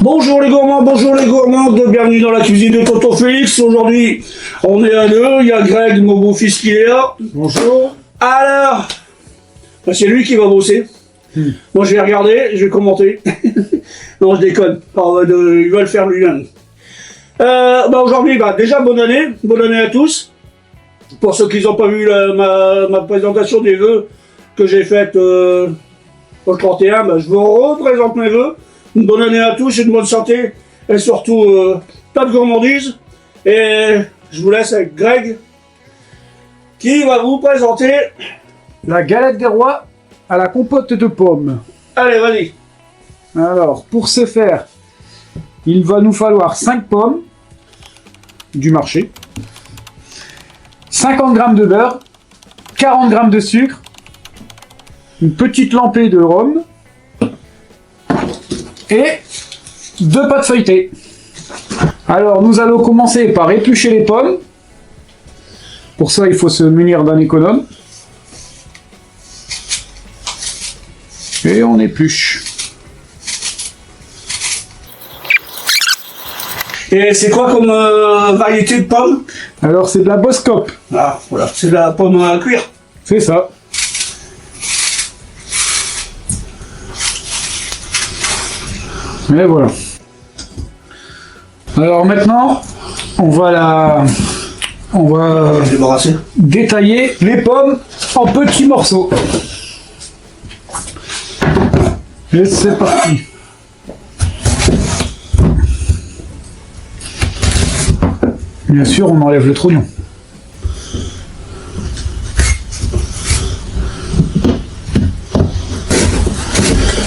Bonjour les gourmandes, bienvenue dans la cuisine de Tonton Félix. Aujourd'hui, on est à deux, il y a Greg, mon beau-fils qui est là. Bonjour. Alors, c'est lui qui va bosser. Moi je vais regarder, je vais commenter. Non, je déconne, il va le faire lui-même. Aujourd'hui, déjà bonne année à tous. Pour ceux qui n'ont pas vu ma présentation des vœux que j'ai faite au 31, je vous représente mes vœux. Une bonne année à tous, une bonne santé et surtout pas de gourmandise. Et je vous laisse avec Greg qui va vous présenter la galette des rois à la compote de pommes. Allez, vas-y. Alors, pour ce faire, il va nous falloir 5 pommes du marché, 50 g de beurre, 40 g de sucre, une petite lampée de rhum et 2 pâtes feuilletées. Alors, nous allons commencer par éplucher les pommes. Pour ça, il faut se munir d'un économe. Et on épluche. Et c'est quoi comme variété de pommes? Alors, c'est de la Boskop. Ah, voilà, c'est de la pomme à cuire. C'est ça. Et voilà. Alors maintenant, on va débarrasser. Détailler les pommes en petits morceaux. Et c'est parti. Bien sûr, on enlève le trognon.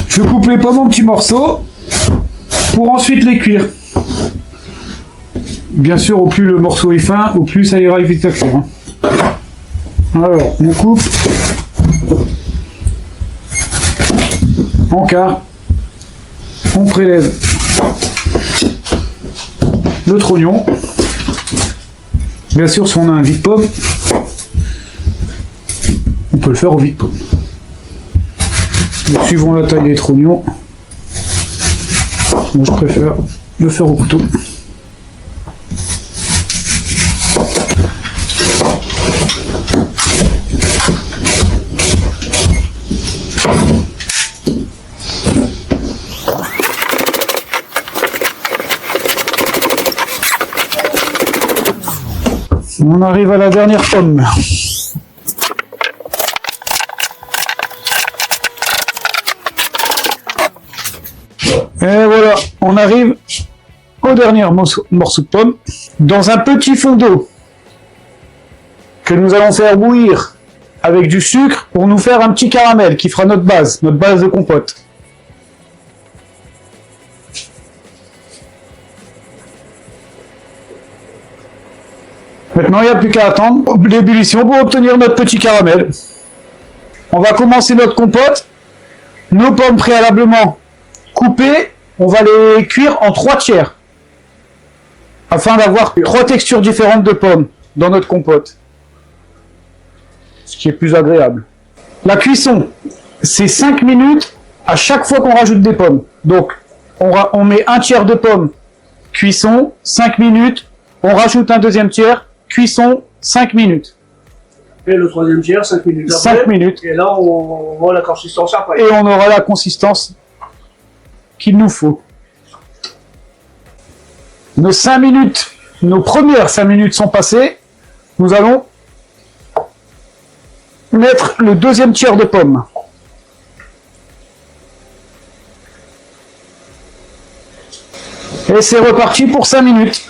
Je coupe les pommes en petits morceaux pour ensuite les cuire. Bien sûr, au plus le morceau est fin, au plus ça ira vite à cuire. Alors, on coupe en quart, on prélève le trognon. Bien sûr, si on a un vide-pomme, on peut le faire au vide-pomme. Suivant la taille des trognons, moi je préfère le faire au couteau. On arrive à la dernière pomme. Et voilà, on arrive au dernier morceau de pomme. Dans un petit fond d'eau que nous allons faire bouillir avec du sucre pour nous faire un petit caramel qui fera notre base de compote. Maintenant, il n'y a plus qu'à attendre l'ébullition pour obtenir notre petit caramel. On va commencer notre compote. Nos pommes préalablement coupées, on va les cuire en 3 tiers. Afin d'avoir 3 textures différentes de pommes dans notre compote. Ce qui est plus agréable. La cuisson, c'est 5 minutes à chaque fois qu'on rajoute des pommes. Donc, on met un tiers de pommes, cuisson, 5 minutes. On rajoute un deuxième tiers, cuisson, 5 minutes. Et le troisième tiers, 5 minutes après. 5 minutes. Et là, on voit la consistance après. Et on aura la consistance qu'il nous faut. Nos 5 minutes, nos premières 5 minutes sont passées. Nous allons mettre le deuxième tiers de pommes. Et c'est reparti pour 5 minutes.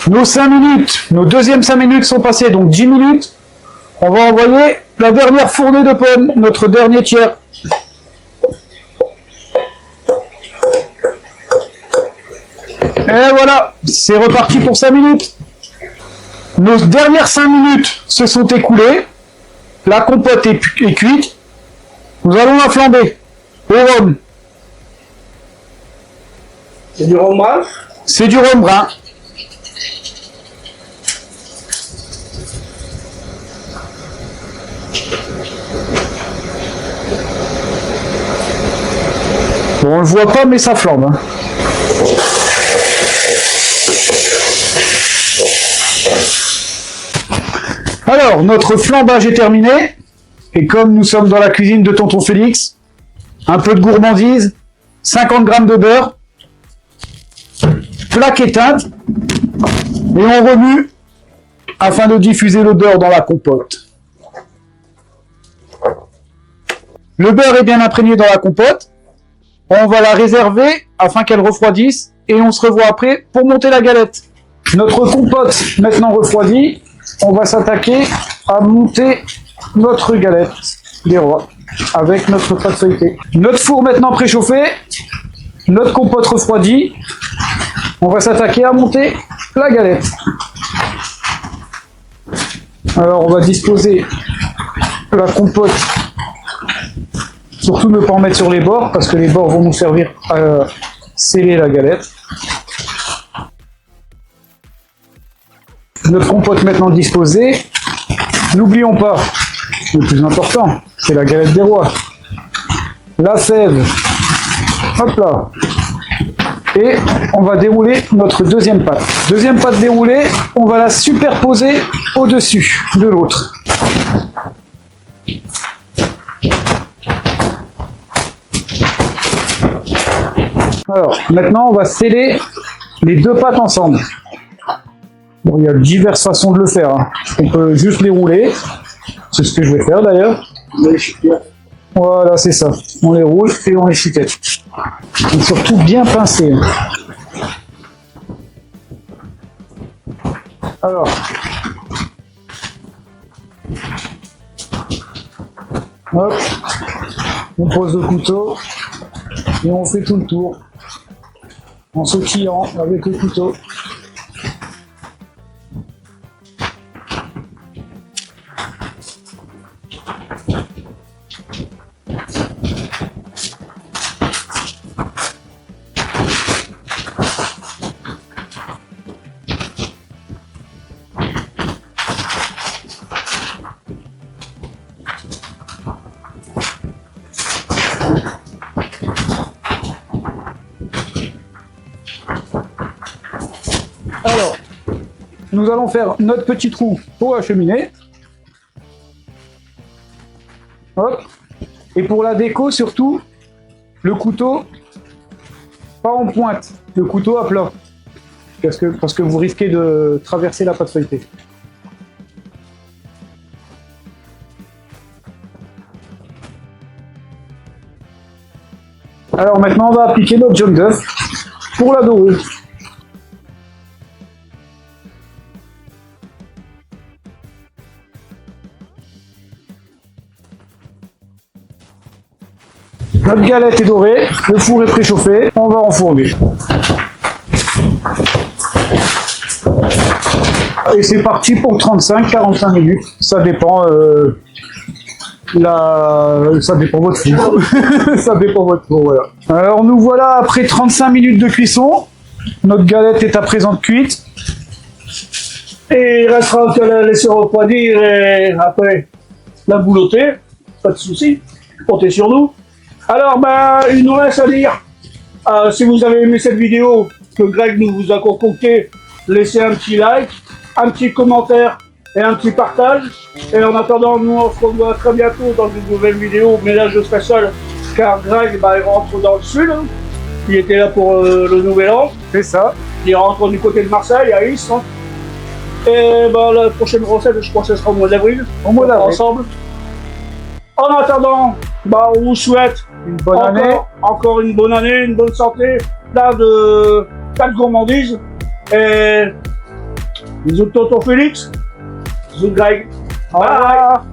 Nos 5 minutes, nos deuxièmes 5 minutes sont passées, donc 10 minutes. On va envoyer la dernière fournée de pommes, notre dernier tiers. Et voilà, c'est reparti pour 5 minutes. Nos dernières 5 minutes se sont écoulées. La compote est cuite. Nous allons la flamber au rhum. C'est du rhum brun? C'est du rhum brun. Bon, on le voit pas, mais ça flambe. Hein. Alors, notre flambage est terminé. Et comme nous sommes dans la cuisine de Tonton Félix, un peu de gourmandise, 50 g de beurre, plaque éteinte, et on remue afin de diffuser l'odeur dans la compote. Le beurre est bien imprégné dans la compote. On va la réserver afin qu'elle refroidisse et on se revoit après pour monter la galette. Notre compote maintenant refroidie, on va s'attaquer à monter notre galette des rois avec notre pâte feuilletée. Notre four maintenant préchauffé, notre compote refroidie, on va s'attaquer à monter la galette. Alors on va disposer la compote, surtout ne pas en mettre sur les bords parce que les bords vont nous servir à sceller la galette. Notre compote maintenant disposée. N'oublions pas, le plus important, c'est la galette des rois. La sève, hop là. Et on va dérouler notre deuxième pâte. Deuxième pâte déroulée, on va la superposer au-dessus de l'autre. Alors, maintenant, on va sceller les deux pâtes ensemble. Bon, il y a diverses façons de le faire. Hein. On peut juste les rouler. C'est ce que je vais faire d'ailleurs. Voilà, c'est ça. On les roule et on les chiquette. Et surtout bien pincé. Alors. Hop. On pose le couteau. Et on fait tout le tour. En sautillant avec le couteau. Alors, nous allons faire notre petit trou pour la cheminée. Hop. Et pour la déco, surtout, le couteau, pas en pointe, le couteau à plat. Parce que vous risquez de traverser la pâte feuilletée. Alors maintenant, on va appliquer notre jaune d'œuf pour la dorure. Notre galette est dorée, le four est préchauffé, on va enfourner. Et c'est parti pour 35-45 minutes, ça dépend ça dépend votre four. Ça dépend votre four, voilà. Alors nous voilà après 35 minutes de cuisson, notre galette est à présent cuite. Et il restera qu'à la laisser refroidir et après la boulotter, pas de souci, comptez sur nous. Alors, il nous reste à dire, si vous avez aimé cette vidéo que Greg nous vous a concocté, laissez un petit like, un petit commentaire et un petit partage. Et en attendant, nous on se revoit très bientôt dans une nouvelle vidéo, mais là je serai seul, car Greg il rentre dans le sud. Il était là pour le Nouvel An. C'est ça. Il rentre du côté de Marseille, à Istres. Et la prochaine recette, je crois que ce sera au mois d'avril. Au mois d'avril. Ensemble. En attendant, on vous souhaite une bonne année. Encore une bonne année, une bonne santé, plein de gourmandises. Et bisous de Tonton Félix, bisous de Greg. Au revoir.